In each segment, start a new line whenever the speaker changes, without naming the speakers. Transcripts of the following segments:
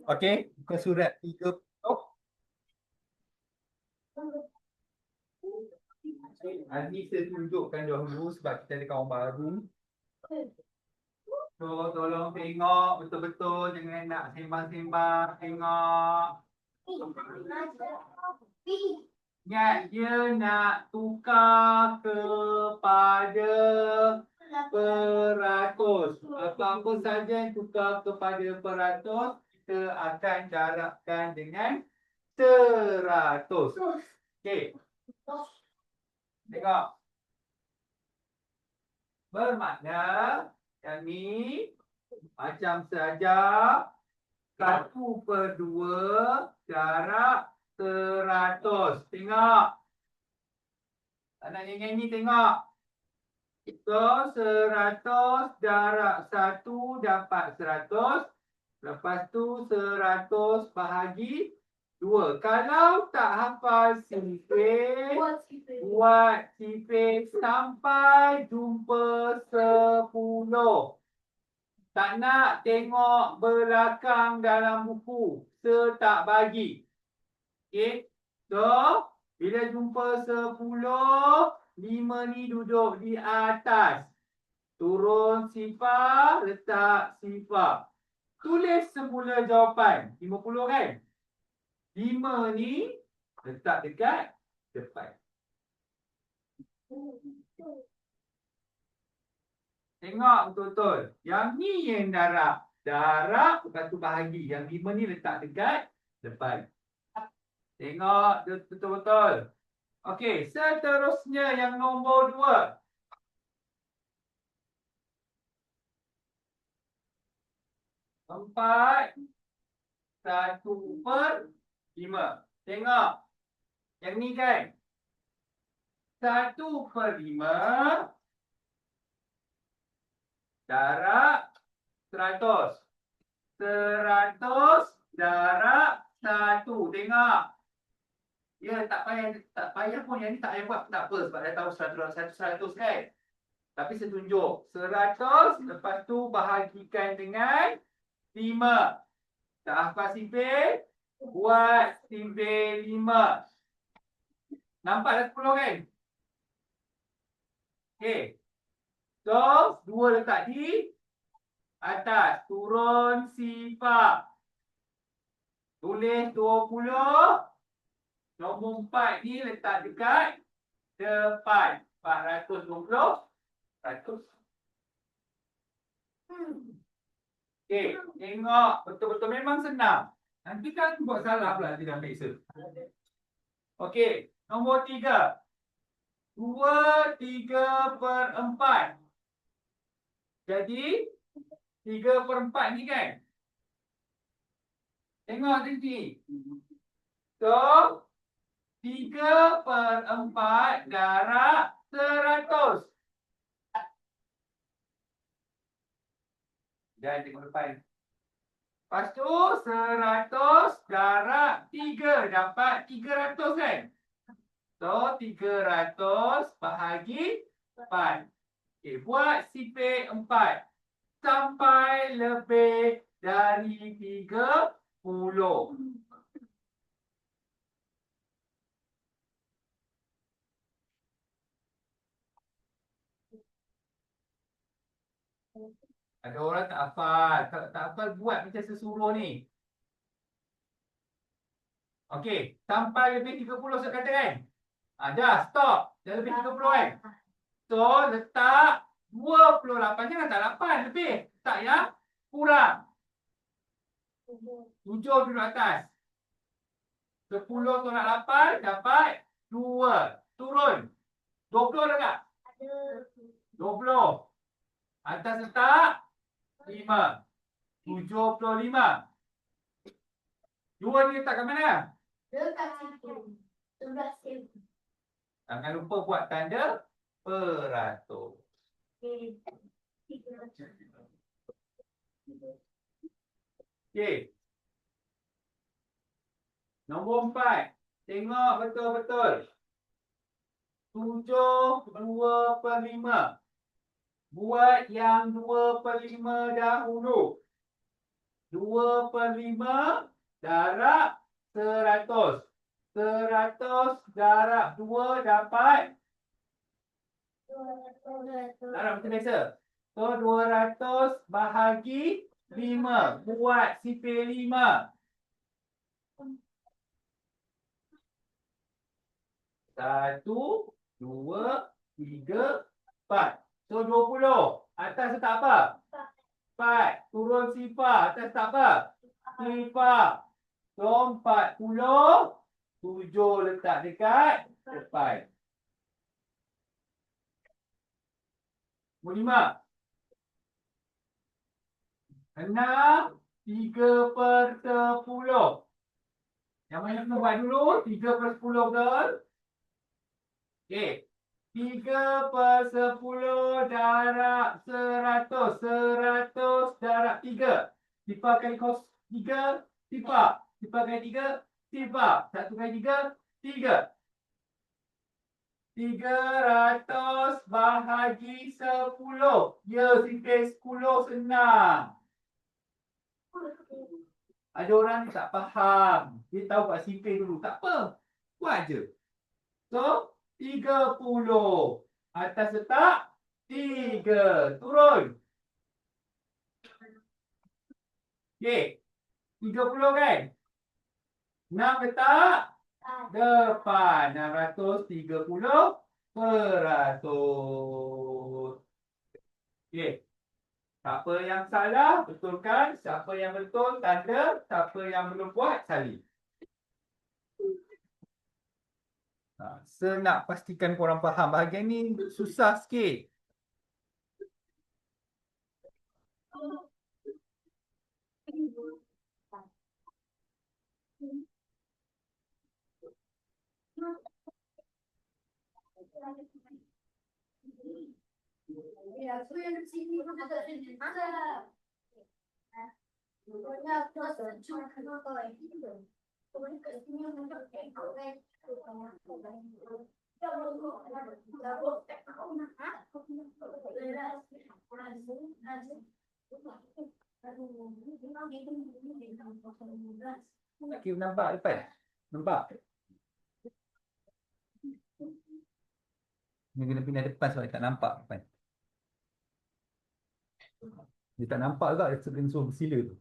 Okey, muka surat 30. Ini saya tunjukkan dahulu sebab kita ada kawan baru. So, tolong tengok betul-betul, jangan nak sembang-sembang. Tengok. Ingat, dia nak tukar kepada peratus. Apa-apa saja yang tukar kepada peratus, kita akan darabkan dengan 100. Okey. Tengok. Bermakna yang ni macam saja 1/2 darab 100. Tengok. Tak nak nyanyi, tengok. So, 100 darab 1 dapat 100. Lepas tu 100 bahagi 2. Kalau tak hafal sifir, buat sifir sampai jumpa 10. Tak nak tengok belakang dalam buku. Tak bagi. Okey. So, bila jumpa 10, 5 ni duduk di atas. Turun sifar, letak sifar. Tulis semula jawapan. 50 kan? 5 ni letak dekat depan. Tengok betul-betul. Yang ni yang darab. Darab, lepas tu bahagi. Yang 5 ni letak dekat depan. Tengok betul-betul. Okey, seterusnya yang nombor 2. 4 1/5. Tengok. Yang ni kan. 1/5 darab 100. 100 darab 1. Tengok. Ya, tak payah pun. Yang ni tak payah buat. Tak apa. Sebab dah tahu 100 kan. Tapi saya tunjuk. 100 lepas tu bahagikan dengan 5. Tak hafal sifir, buat sifir 5. Nampak dah 10 kan? Okey. So, 2 letak di atas. Turun sifar. Tulis 20. Nombor 4 ni letak dekat depan. 420. 100. Okey, tengok betul-betul memang senang. Nanti kan buat salah pula tidak biasa. Okey, nombor 3. 2/3/4. Jadi 3/4 ni kan? Tengok nanti. So, 3/4 darab 100. Jangan tengok depan. Lepas tu 100 darab 3 dapat 300 kan? So 300 bahagi 4. Okay, buat sifir 4 sampai lebih dari 30. Ada orang tak hafal. Tak hafal buat macam sesuruh ni. Okey, sampai lebih 30 saya kata kan? Dah stop. Dah lebih 30 kan? So, letak 28. Jangan tak 8 lebih. Tak ya? Kurang. 7 duduk atas. 10 tolak 8 dapat 2. Turun. 20 ada tak? Ada. 20. Atas letak 5. 75. 2 ni letak kat mana?
Dekat situ. Sebelah situ.
Jangan lupa buat tanda peratus.
Okey.
Okey. Nombor 4. Tengok betul-betul. 7/2/5. Buat yang 2/5 dahulu. 2/5 darab 100. 100 darab 2 dapat darab macam biasa. So 200 bahagi 5. Buat sifir 5. 1, 2, 3, 4. So 20. Atas letak apa? 4. Turun sifar. Atas letak apa? Sifar. So 40. 7 letak dekat depan. 5. 6. 3/10. Yang mana kena buat dulu? 3/10 betul? Okey. 3/10 darab 100. 100 darab 3. Sifar kali 3. Sifar. Sifar kali 3. Sifar. 1 kali 3. 3. 300 bahagi 10. Ya, sifir 10 senang. Ada orang ni tak faham. Dia tahu buat sifir dulu. Tak apa. Buat je. So, 30. Atas letak 3. Turun. Okey. 30 kan? 6 letak depan. 630/100. Okey. Siapa yang salah, betulkan. Siapa yang betul, tanda. Siapa yang belum buat, salin. Nak pastikan korang faham. Bahagian ni susah sikit.
Ya, aku yang sini pun ada sini. Mana? Pokoknya aku rasa cuma kena kau lagi tu. Pokoknya kat sini aku tak kau kan.
Okay, nampak depan? Nampak? Ni kena pindah depan sebab dia tak nampak depan. Dia tak nampak juga dia kena suruh bersila tu.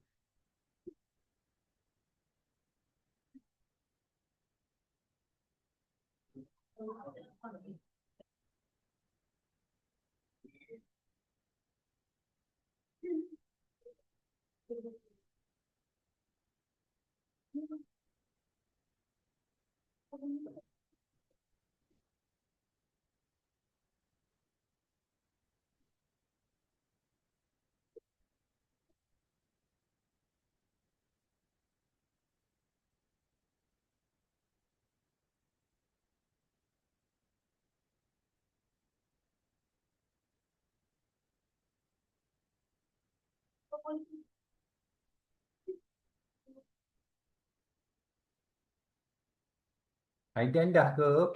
Haidan dah ke?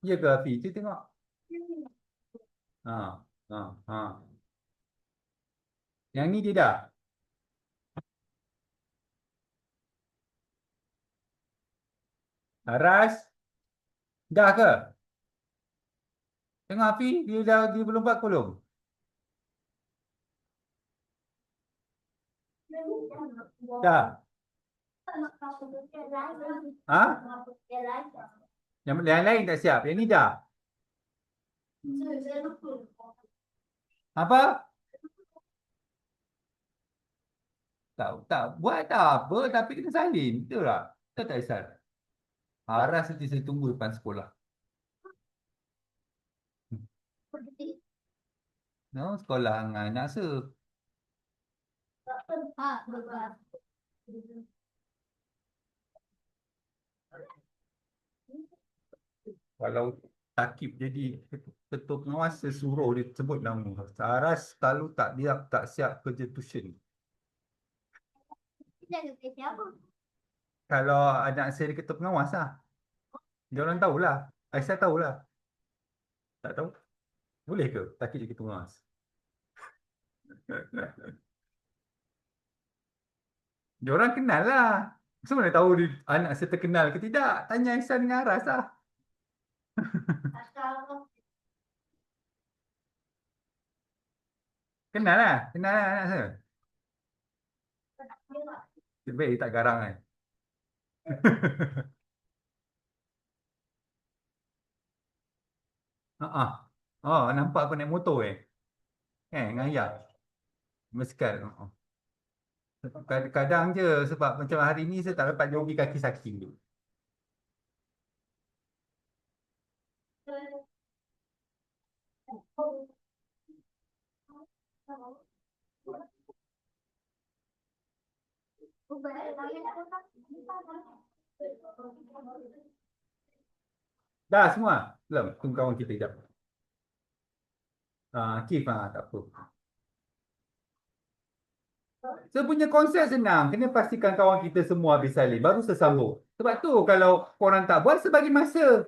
Ya ke Afi? Kita tengok. Ha, ha, ha. Yang ni dia dah. Aras. Dah ke? Tengok Afi, dia belum buat ke belum? Dah. Ha? Yang lain tak siap. Yang ni dah. Apa? Tak buat tak apa tapi kena salin. Betul tak? Betul tak Isan? Aras nanti saya tunggu depan sekolah. No, sekolah dengan anak se. Kalau Takib jadi ketua pengawas, saya suruh dia sebut nama. Aras kalau tak siap kerja tuition. Kalau anak saya dia ketua pengawas lah. Dia orang tahulah. Aisyah tahulah. Tak tahu? Boleh ke Takib jadi ketua pengawas?
Diorang kenal lah. Macam mana tahu anak saya terkenal ke tidak? Tanya Aisyah dengan Aras lah.
Tak tahu.
Kenal lah. Kenal lah anak saya.
Dia tak.
Baik dia tak garang kan. Ha. Oh, nampak aku naik motor dengan ayah. Basikal. Kadang-kadang je sebab macam hari ni saya tak dapat jogi kaki sakit tu. Dah semua? Belum? Tunggu kawan kita sekejap. Akif tak apa. Saya punya konsep senang. Kena pastikan kawan kita semua habis salin. Baru sesambung. Sebab tu kalau korang tak buat, saya bagi masa.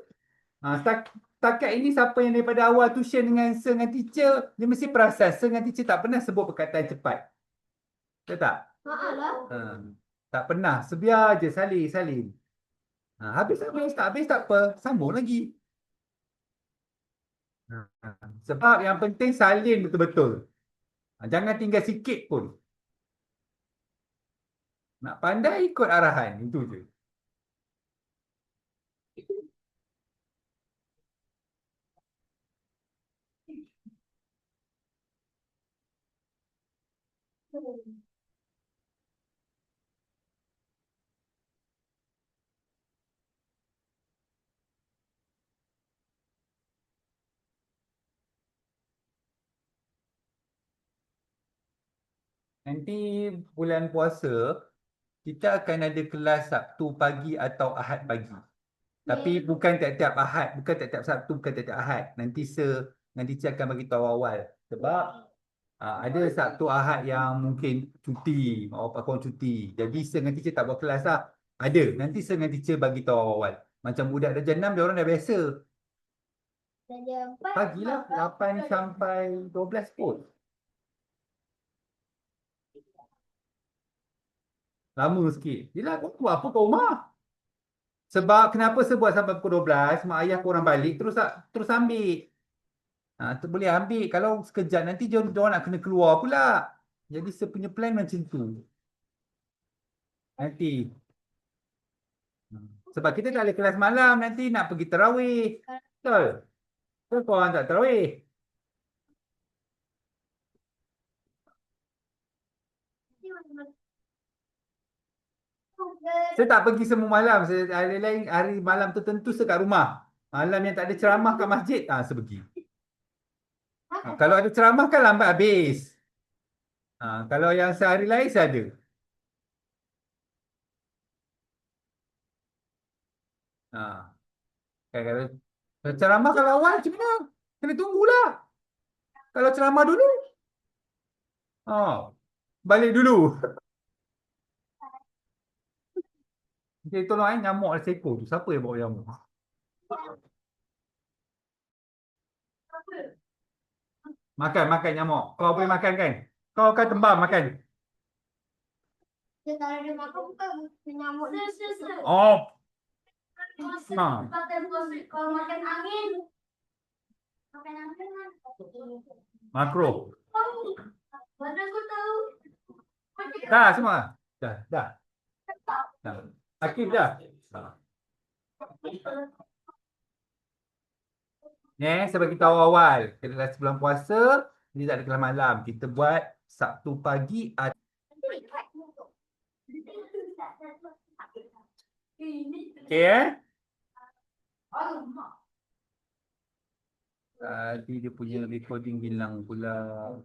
Setakat ini siapa yang daripada awal tuition dengan teacher, dia mesti perasan. Dengan teacher tak pernah sebut perkataan cepat. Betul tak?
Lah.
Tak pernah. Sebiar je salin. Habis tak habis tak apa. Sambung lagi. Sebab yang penting salin betul-betul. Jangan tinggal sikit pun. Nak pandai ikut arahan. Itu je. Nanti bulan puasa, kita akan ada kelas Sabtu pagi atau Ahad pagi. Tapi bukan tiap-tiap Ahad, bukan tiap-tiap Sabtu, bukan tiap-tiap Ahad. Nanti saya akan bagi tahu awal. Sebab ada Sabtu Ahad yang mungkin cuti, apa korang cuti. Jadi saya dengan teacher tak buat kelas lah. Ada. Nanti saya dengan teacher bagi tahu awal. Macam budak darjah 6, dia orang dah biasa. Pagilah 8 sampai 12 pun. Lama sikit. Yelah, kau buat apa kat rumah? Sebab kenapa saya buat sampai pukul 12, mak ayah korang balik, terus ambil. Boleh ambil. Kalau sekejap, nanti dia orang nak kena keluar pula. Jadi saya punya plan macam tu. Nanti. Sebab kita tak ada kelas malam, nanti nak pergi tarawih. Betul? Betul korang tak tarawih? Saya tak pergi semua malam. Hari lain, hari malam tertentu saya kat rumah. Malam yang tak ada ceramah kat masjid, saya pergi. Kalau ada ceramah kan lambat habis. Kalau yang sehari lain saya ada. Kalau ceramah kalau awal macam mana? Kena tunggulah. Kalau ceramah dulu, balik dulu. Okay, tolong nyamuk ada seekor tu. Siapa yang bawa nyamuk? Makan nyamuk. Kau boleh makan kan? Kau akan tembam makan.
Dia tak ada makan bukan nyamuk.
Oh.
Kalau makan angin. Makan angin kan.
Makro.
Mana aku tahu.
Dah semua. Dah. Akif dah. Saya bagi tahu awal. Kelas bulan puasa, ni tak ada kelas malam. Kita buat Sabtu pagi atau okay, tadi dia punya recording hilang pula.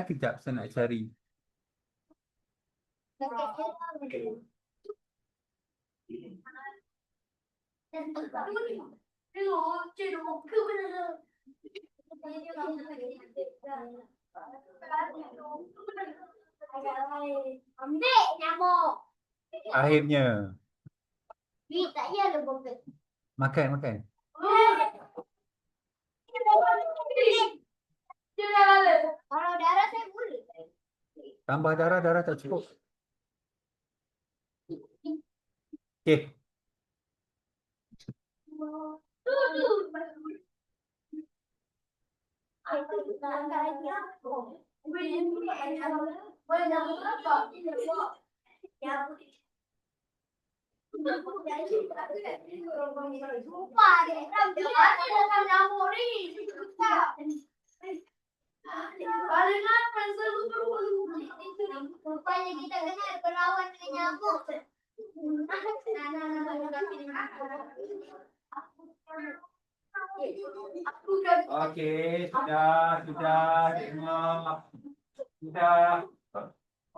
Kejap saya nak cari.
Ambil nyamuk.
Akhirnya.
Ni tak payah lebih betul.
Makan, makan.
Kalau darah saya boleh.
Tambah darah, darah tak cukup. Okey.
Rupanya kita kena berlawan dengan nyamuk.
Okey, sudah tengok. Sudah.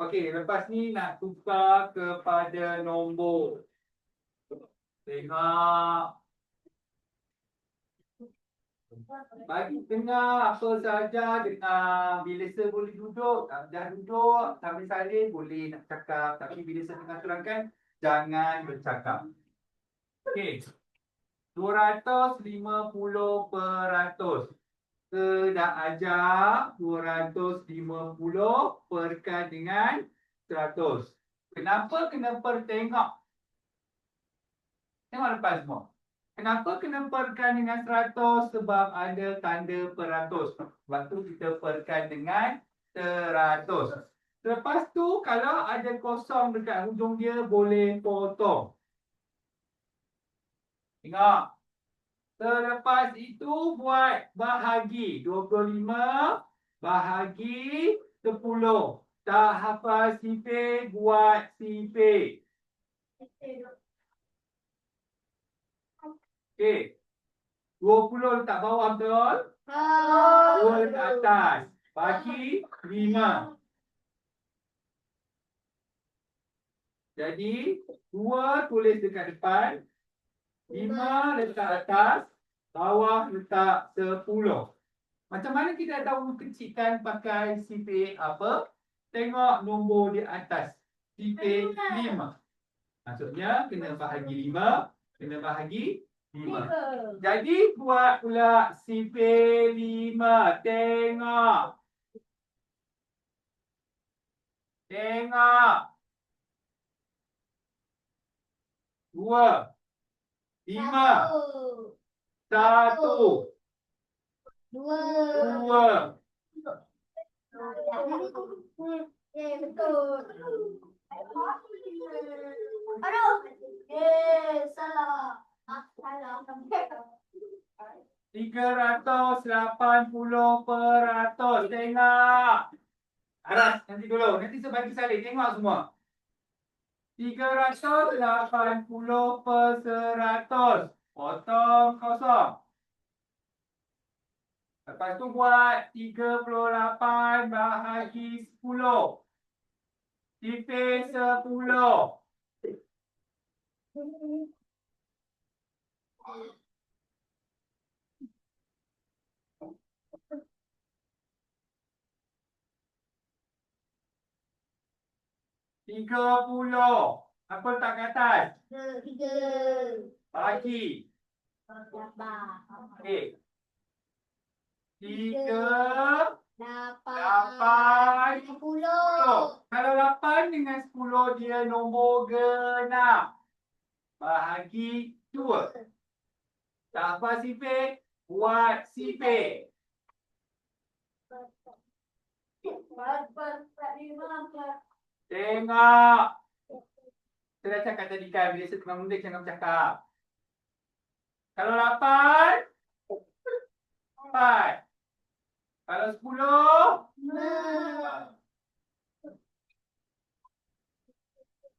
Okey, lepas ni nak tukar kepada nombor. Tengok. Bagi dengar apa saja, dengar. Bila saya boleh duduk, dah duduk, sambil salin boleh nak cakap. Tapi bila saya tengah terangkan, jangan bercakap. Okey. 250%. Saya dah ajar 250 perkan dengan 100. Kenapa kena pertengok? Tengok lepas semua. Kenapa kena perkan dengan 100? Sebab ada tanda peratus. Sebab tu kita perkan dengan 100. Lepas tu kalau ada kosong dekat hujung dia boleh potong. Tengok. Selepas itu buat bahagi 25 bahagi 10. Tak hafal sifir, buat sifir. Okey. 20 letak bawah betul? 2 letak atas. Bagi 5. Jadi 2 tulis dekat depan. 5 letak atas. Bawah letak 10. Macam mana kita tahu kecilkan pakai sifir apa? Tengok nombor di atas. Sifir 5. Maksudnya kena bahagi 5. Kena bahagi 5. Jadi buat pula sifir 5. Tengok. Tengok. 2. 5. 1. 2.
Betul. Aduh. Salah. Salah.
380%. Tengok. Aras, nanti dulu. Nanti saya bagi salin. Tengok semua. 380%. Potong kosong. Lepas tu buat 38 bahagi 10. Sifir 10. Tiga puluh. Apa letak kat atas?
3.
Bagi. Okey. 3, 8, 10. Kalau 8 dengan 10 dia nombor genap. Bahagi 2. Tak apa sifir, buat sifir. Tengok. Saya dah cakap tadi kan, bila saya tengah mudik jangan bercakap. Kalau 8, 4. Kalau 10,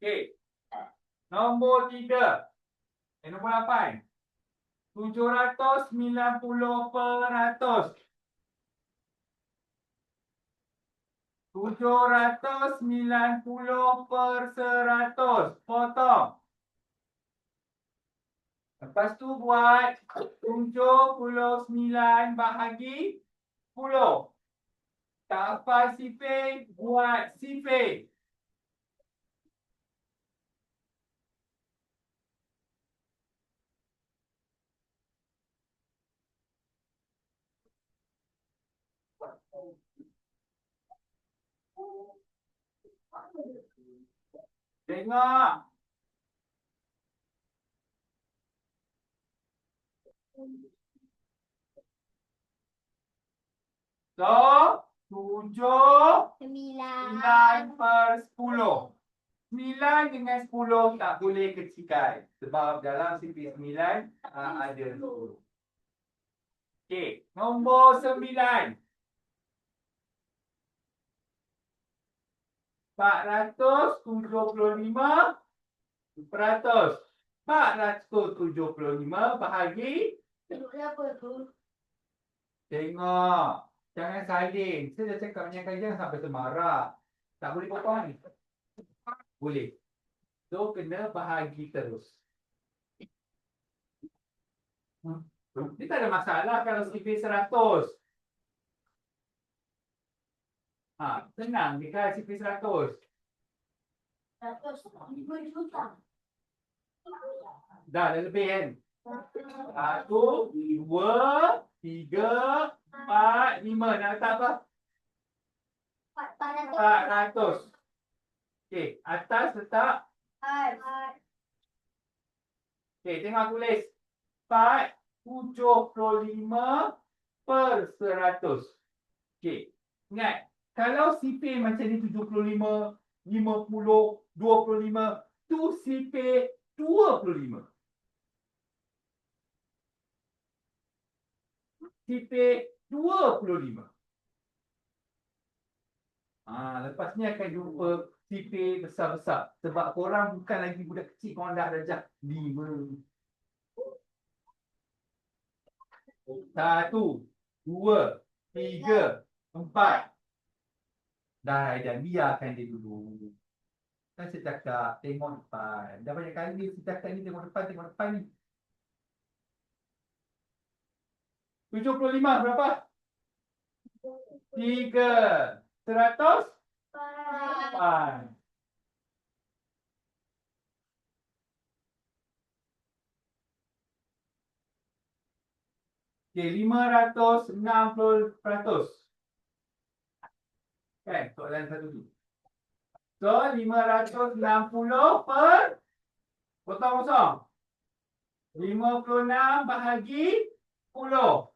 okey. Nombor 3. Nombor 8. 790%. 790 per 100. Potong. Lepas tu buat 79 bahagi 10. Tak hafal sifir, buat sifir. Tengok. So, 7 9 per 10. 9 dengan 10 tak boleh kecilkan. Sebab dalam sifir 9 ada 10. Okey, nombor 9. 475 peratus. 475 bahagi. Tengok. Jangan salin. Saya dah cakap dengan jangan sampai termarah. Tak boleh potong ni. Boleh. So, kena bahagi terus. Ini tak ada masalah kalau sifir 100. Senang jika sifir 100. Dah lebih kan? 1, 2, 3, 4, 5. Nak letak apa? 400. Okey, atas letak. Okey, tengok aku tulis. 475 per 100. Okey, ingat. Kalau sifir macam ni 75, 50, 25, tu sifir 25. Sifir 25. Lepas ni akan jumpa sifir besar-besar. Sebab korang bukan lagi budak kecil, korang dah darjah 5. 1, 2, 3, 4. Dah, biarkan dia dulu. Kan saya cakap, tengok depan. Dah banyak kali ni saya cakap ni, tengok depan ni. 75 berapa? 3. 100? 4. Okey, 560%. Kan, soalan satu tu. So, 560 per potong kosong. 56 bahagi 10.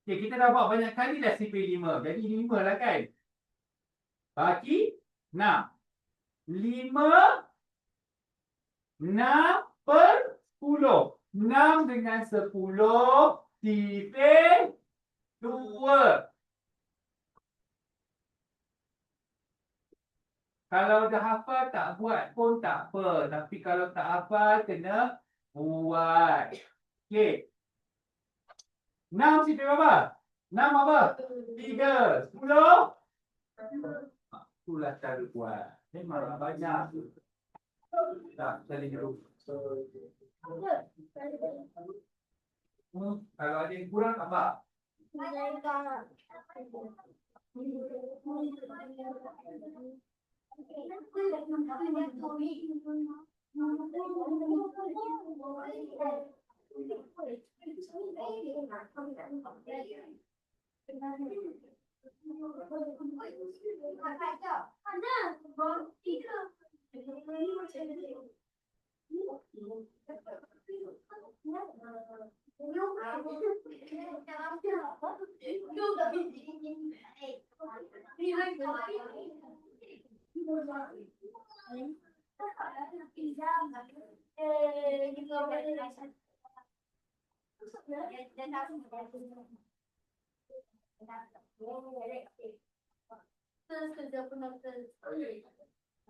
Okey, kita dah buat banyak kali dah sifir 5. Jadi 5 lah kan. Bagi 6. 5 6 per 10. 6 dengan 10 sifir 2. Kalau dah hafal tak buat pun tak apa. Tapi kalau tak hafal kena buat. Okey. 6 sifir berapa? 6 apa? 3. 10. Itulah cara buat. Memang banyak. Tak, salin dulu. Kalau ada yang kurang apa?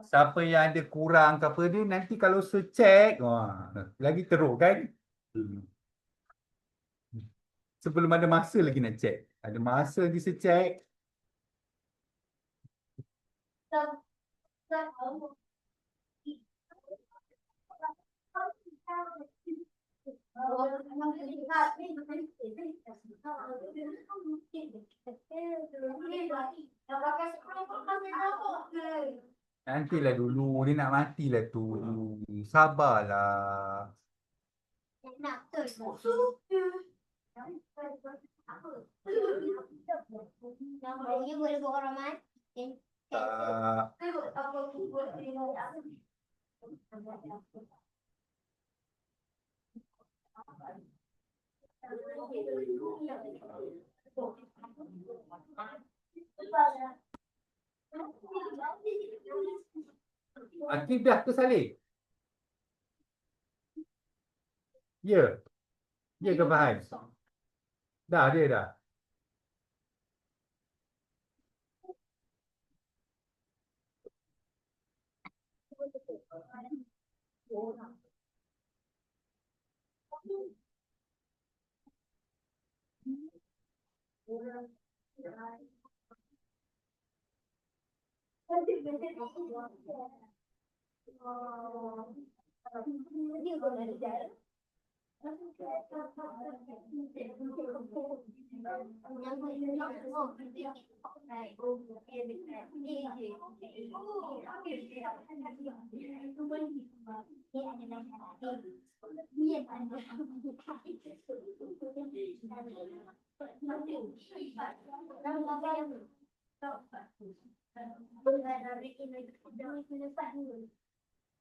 Siapa yang ada kurang ke apa dia, nanti kalau secek, lagi teruk kan? Sebelum ada masa lagi nak cek. Ada masa di secek.
Nantilah dulu, dia nak matilah tu. Sabarlah.
Dia boleh buat orang mati.
Tak. Akidah ke Saleh? Ya. Ya ke Faham? Dah, dia dah.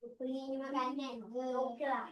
Pergi makanan. Okey lah.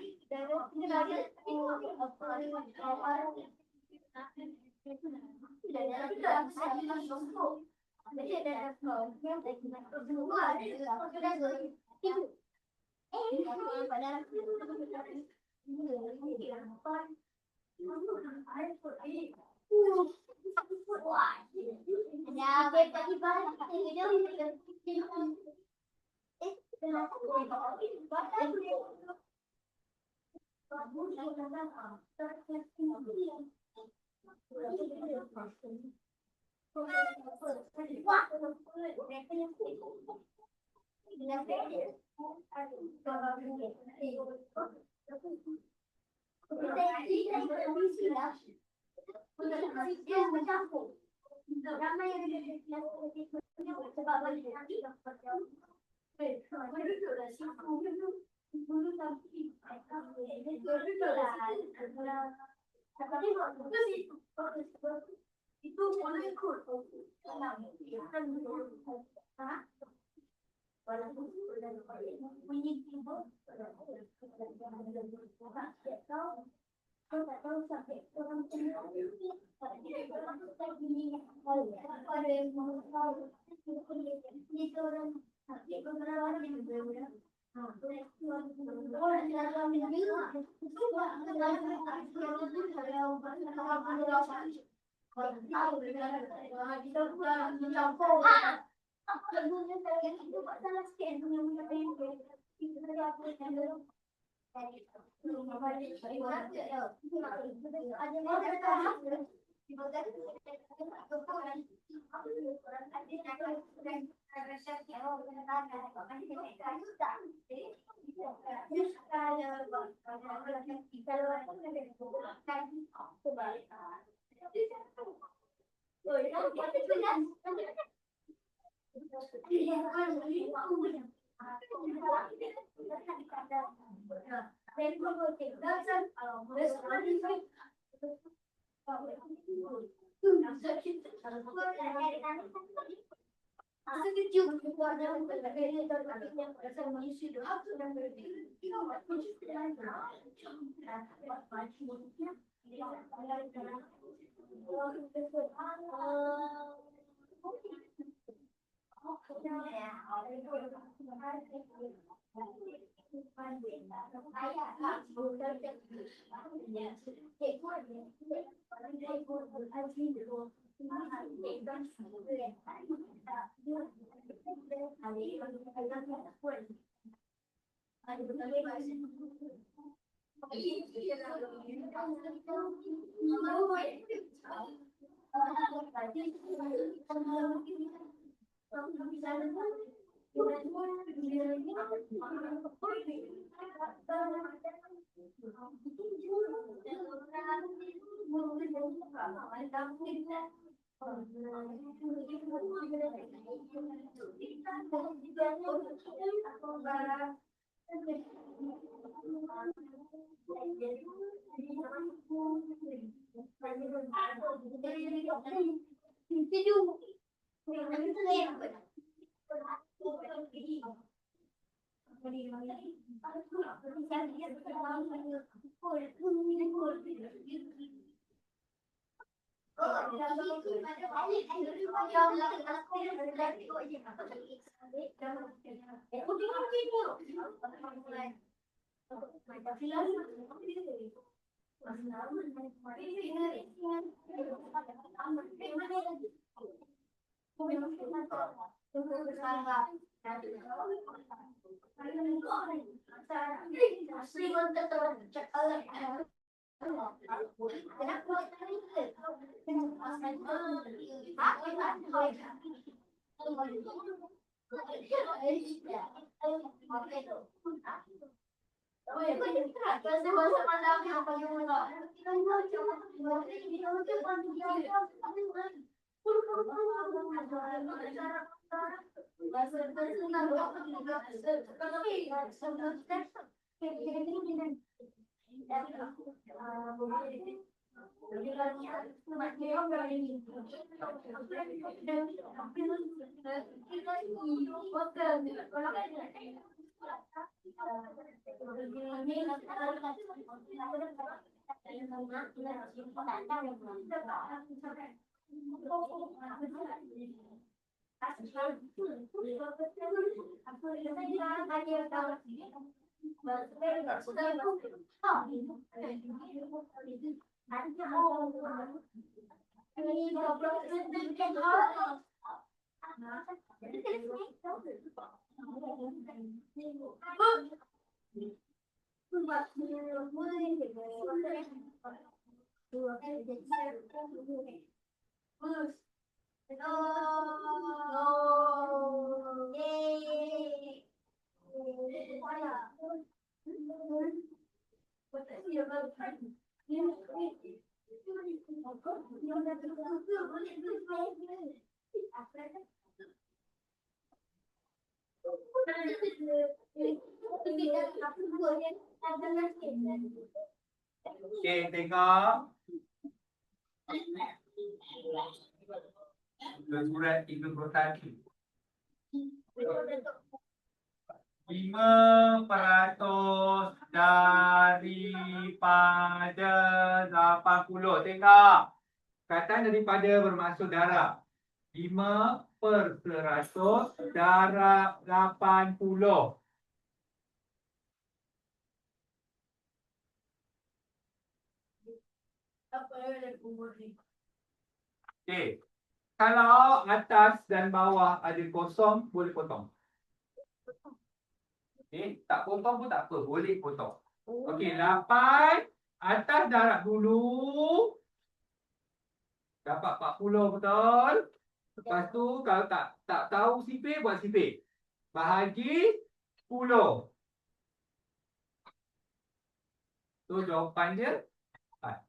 Okey, tengok. Surat 31. 5% daripada 80. Tengok. Kataan daripada bermaksud darab. 5% darab 80. Okey. Kalau atas dan bawah ada kosong, boleh potong. Okey, tak potong pun tak apa, boleh potong. Okey, 8 atas darab dulu. Dapat 40 betul. Lepas tu kalau tak tahu sifir, buat sifir. Bahagi 10. So jawapan dia 4.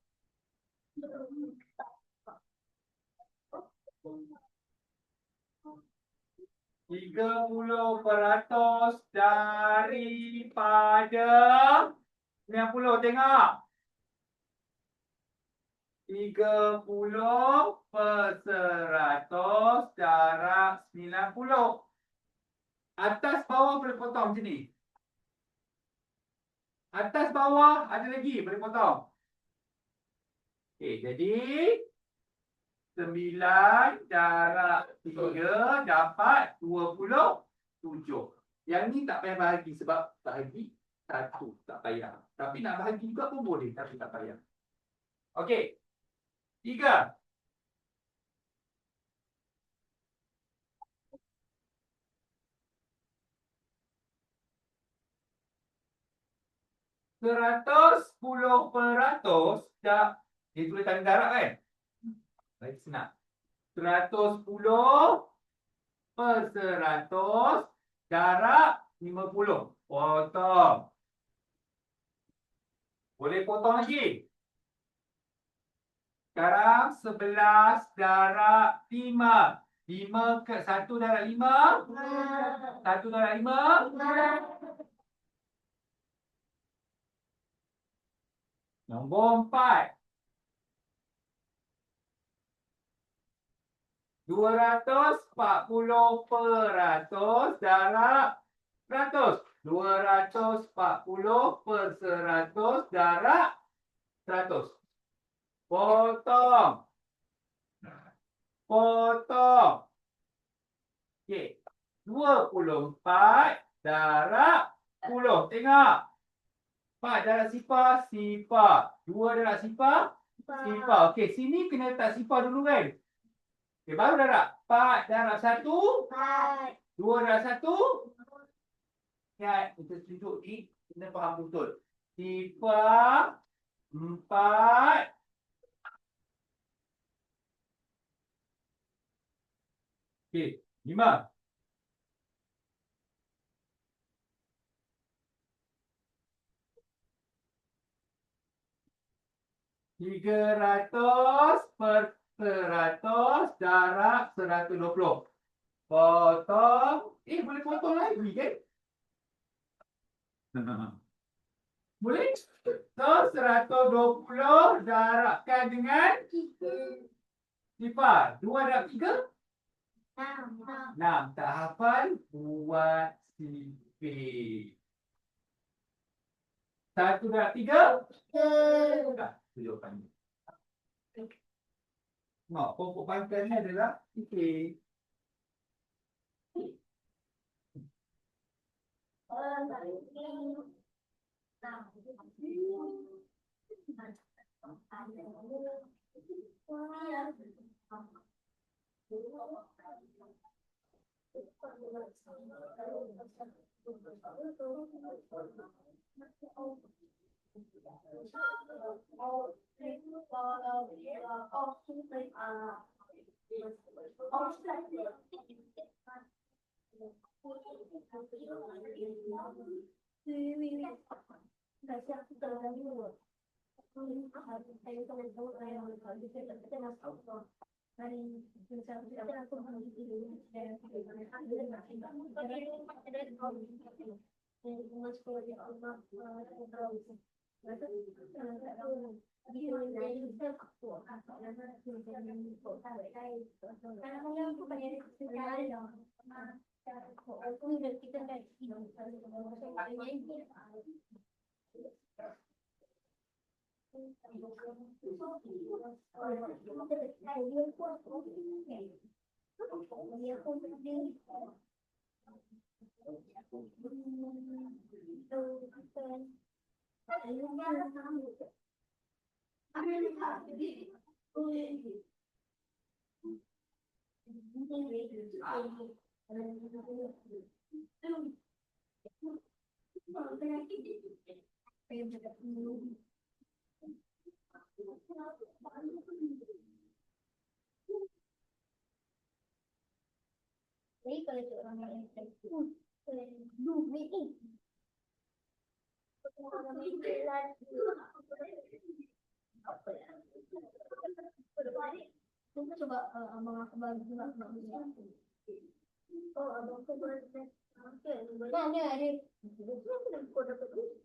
$30 daripada 90. Tengok. 30% darab 90. Atas bawah boleh potong macam ni. Atas bawah ada lagi boleh potong. Okey, jadi 9 darab 3 dapat 27. Yang ni tak payah bahagi sebab bahagi 1 tak payah. Tapi nak bahagi juga pun boleh tapi tak payah. Okey. 3. $110 dah dia tulis tanda darab kan? Lagi senang. 110 per 100 Jarak 50. Potong. Boleh potong lagi. Sekarang 11 darab 5. 5 ke 1 darab 5. 1 darab 5. Nombor 4. 240% darab 100. 240% darab 100. Potong. Potong. Okey. 24 darab 10. Tengok. 4 darab sifar, sifar. 2 darab sifar, sifar. Okey, sini kena letak sifar dulu kan? Okey, baru darab. 4 darab 1, 2 darab 1. Ingat, kita tunjuk ni, kena faham betul. Sifar 4. Okey, 5. (300% darab 120). Potong. Boleh potong lagi kan? Boleh? So, 120 darabkan dengan sifar. 2 darab 3? 6. Tak hafal, buat sifir. 1 darab 3? Tak, tunjukkan. Tengok, pokok pangkal ni adalah sifir.
Jadi kalau tu orang yang telefon, duit ni. Orang yang jalan, apa ya? Tunggu coba abang aku bagi juga nak beli. Oh, abang aku bagi. Mana ada? Aku dapat duit.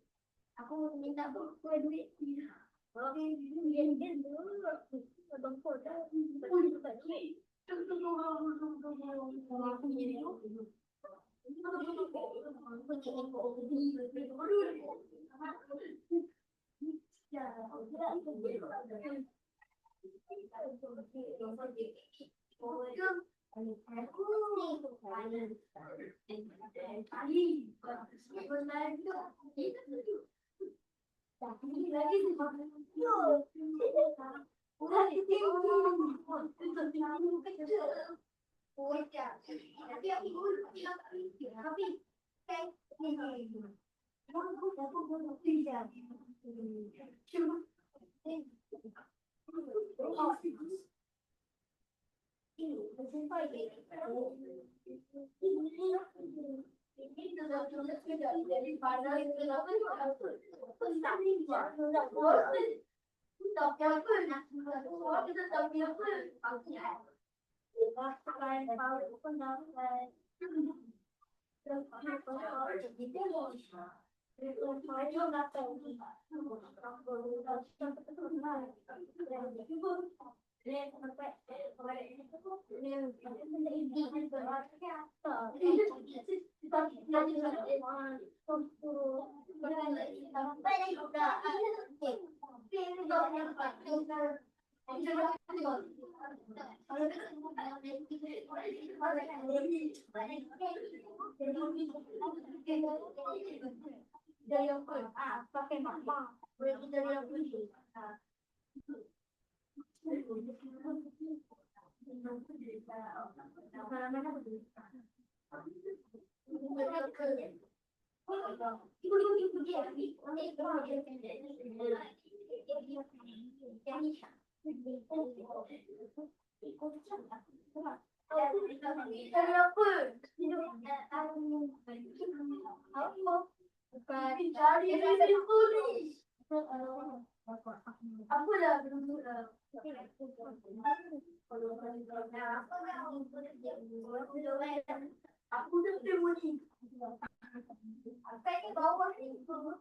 Aku minta buku duit. Okey, dia dulu. Abang aku dah dapat duit.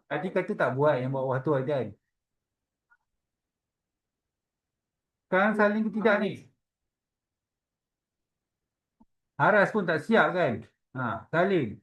Tadi kata tak buat yang bawah tu Ajan. Sekarang saling ke tidak ni? Haras pun tak siap kan? Ha, saling.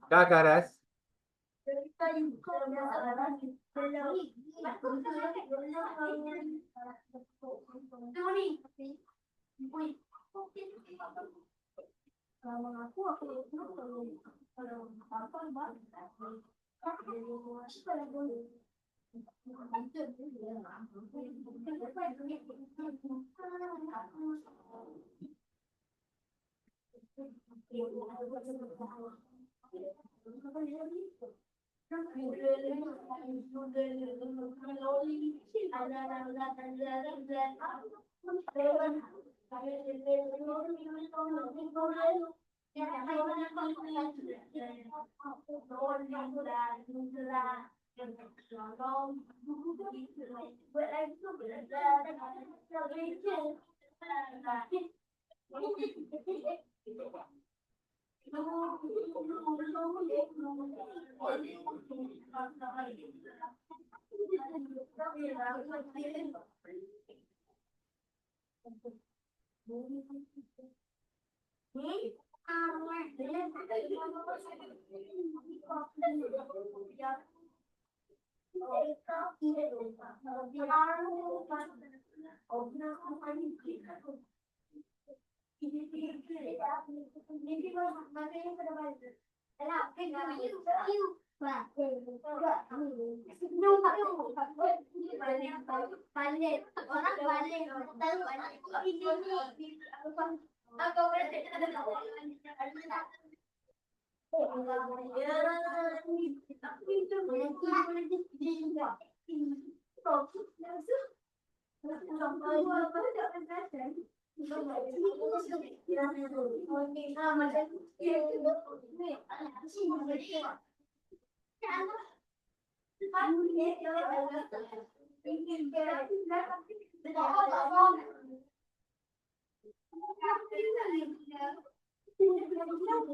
Dah ke Haras?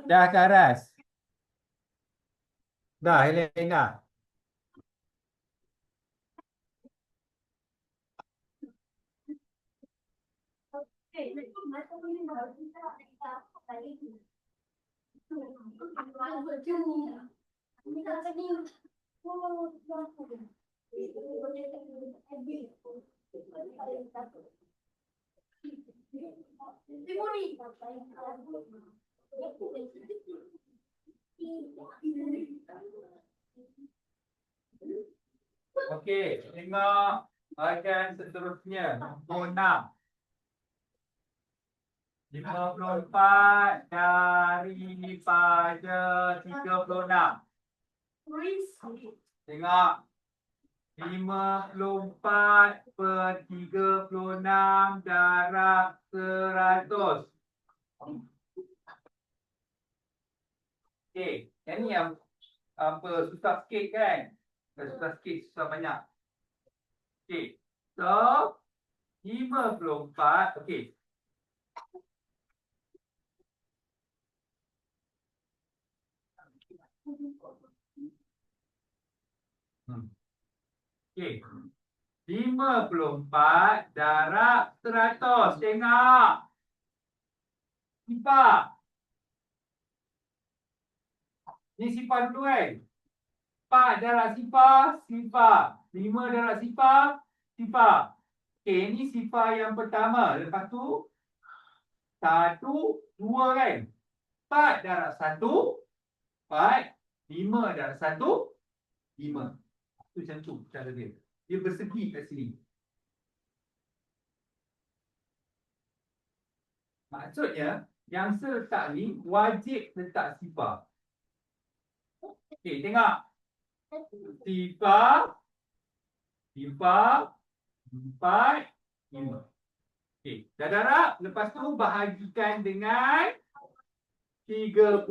Dah ke aras? Dah, Helen dah. Okey, tengok bahagian seterusnya. Nombor 6. 54 daripada 36. Tengok. 54/36 darab 100. Okey, yang ni yang apa susah sikit kan? Susah sikit, susah banyak. Okey. So 54, okey. Okey. 54 darab 100. Tengok. Sifar. Ni sifar dulu kan? 4 darab sifar, sifar. 5 darab sifar, sifar. Okey, ni sifar yang pertama. Lepas tu 1, 2 kan? 4 darab 1, 4. 5 darab 1, 5. Itu macam tu cara dia. Dia bersegi kat sini. Maksudnya, yang seletak ni wajib letak sifar. Okey, tengok. Sifar, sifar, 4, 5. Okey, dah darab. Lepas tu bahagikan dengan 36.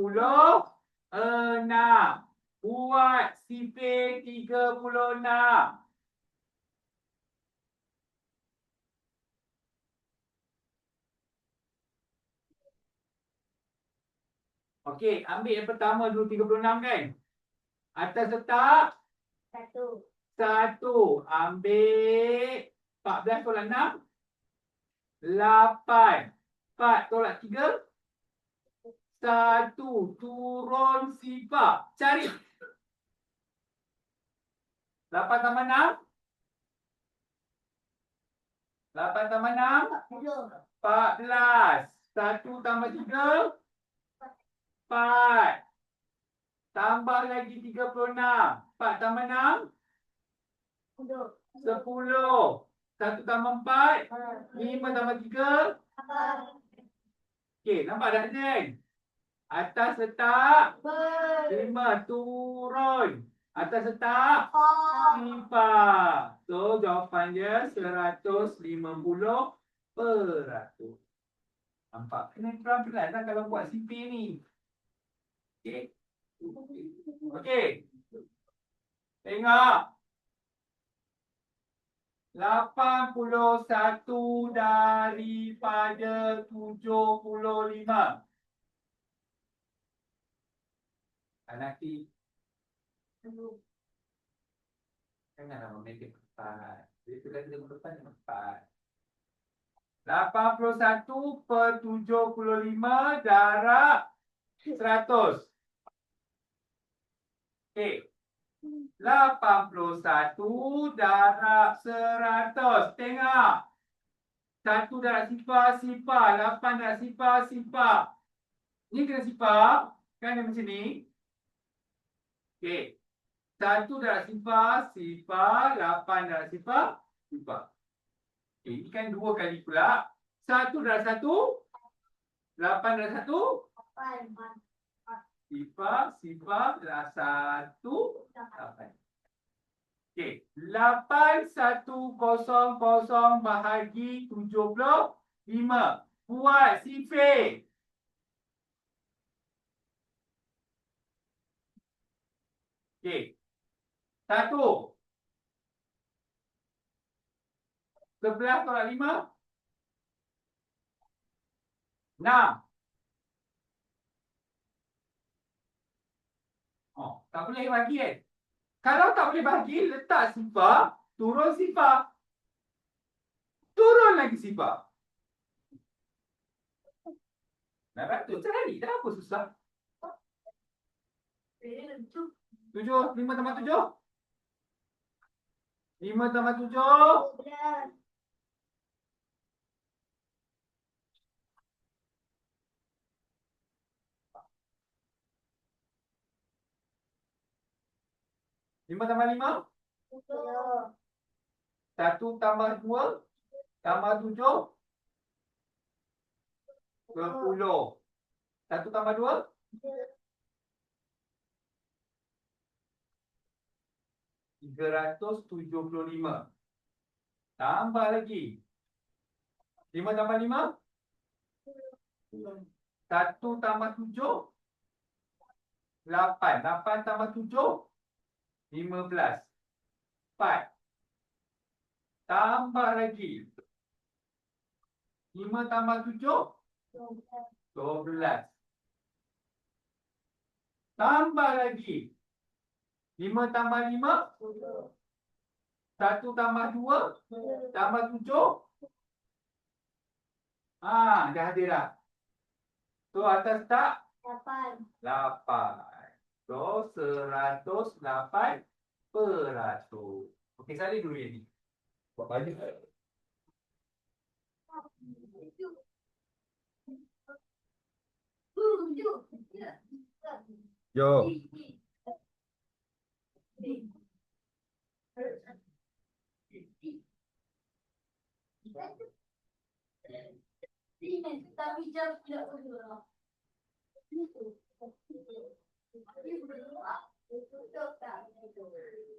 Buat sifar 36. Okey, ambil yang pertama dulu 36 kan? Atas letak 1. Ambil 14 tolak 6. 8. 4 tolak 3. 1. Turun sifar. Cari. 8 tambah 6. 8 tambah 6. 14. 1 tambah 3. 4. Tambah lagi 36. 4 tambah 6. 10. 1 tambah 4. 5 tambah 3. Okey, nampak dah kan? Atas letak 5. Turun. Atas letak sifar. So, jawapan dia 150%. Nampak? Kena pelan-pelan lah kalau buat sifar ni. Okey. Okey. Tengok. 81 daripada 75. Nanti janganlah memendek empat. Dia telah kita depan 4. 81/75 darab 100. Okey. 81 darab 100. Tengok. 1 darab sifar, sifar. 8 darab sifar, sifar. Ni kena sifar. Kan dia macam ni. Okey. 1 darab sifar, sifar. 8 darab sifar, sifar. Okey, ini kan 2 kali pula. 1 darab 1. 8 darab 1. Sifar, sifar darab 1. 8. Okey, 8100 bahagi 75. Buat sifar. Okey. 1. 11 tolak 5. 6.
Oh, tak boleh bagi kan? Kalau tak boleh bagi, letak sifar, turun sifar. Turun lagi sifar. 900 cari dah, apa susah? 7, 5 tambah 7. 5 tambah 7.
12.
5 tambah 5.
10.
1 tambah 2. Tambah 7. 10. 1 tambah 2. 375. Tambah lagi. 5 tambah 5. 1 tambah 7. 8. 8 tambah 7. 15. 4. Tambah lagi. 5 tambah 7. 12. Tambah lagi. 5 tambah 5. 1 tambah 2. Tambah 7. Dah ada dah. So atas tak?
8.
8. So 108%. Okey, salin dulu yang ni. Buat banyak.
Jom.
Tapi jam tidak bergerak.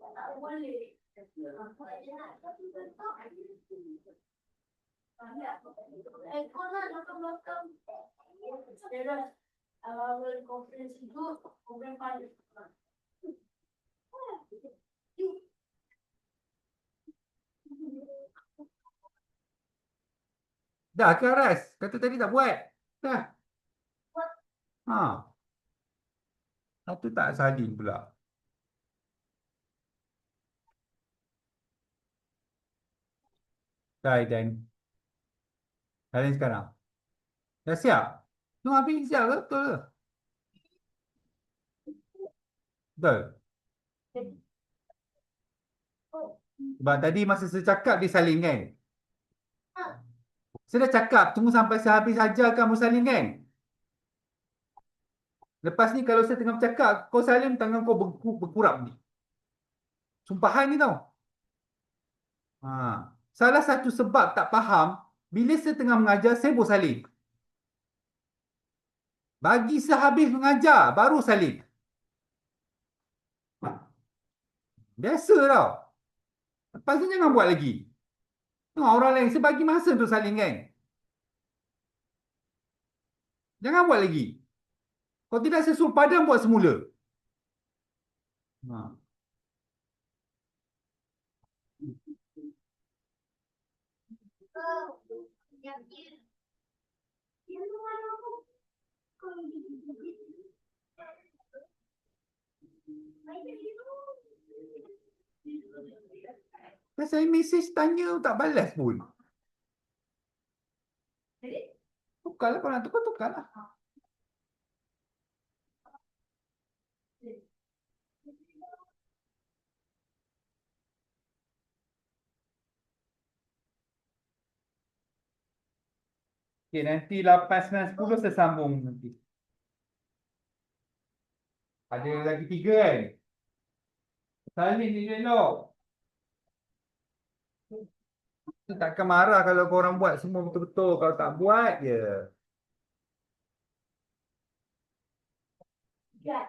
Tak boleh. Kau nak belakang. Awal konferensi itu, konferensi pada.
Dah ke Aras? Kata tadi tak buat. Dah. Ha. Satu tak salin pula. Dah dan. Salin sekarang. Dah siap? Tu habis siap ke? Betul ke? Betul. Sebab tadi masa saya cakap dia salin kan? Saya dah cakap tunggu sampai saya habis ajar kamu salin kan? Lepas ni kalau saya tengah bercakap, kau salin tangan kau berkurap ni. Sumpahan ni tau. Ha. Salah satu sebab tak faham, bila saya tengah mengajar, saya baru salin. Bagi sehabis mengajar, baru salin. Biasa tau. Lepas tu jangan buat lagi. Orang lain, saya bagi masa untuk salin kan? Jangan buat lagi. Kalau tidak, saya suruh padam buat semula. Ha. Saya mesej tanya tak balas pun. Tukarlah, kalau nak tukar, tukarlah. Okay, nanti 8, 9, 10 saya sambung nanti. Ada lagi 3 kan? Salin ni elok. Kita takkan marah kalau korang buat semua betul-betul. Kalau tak buat je.
Yeah.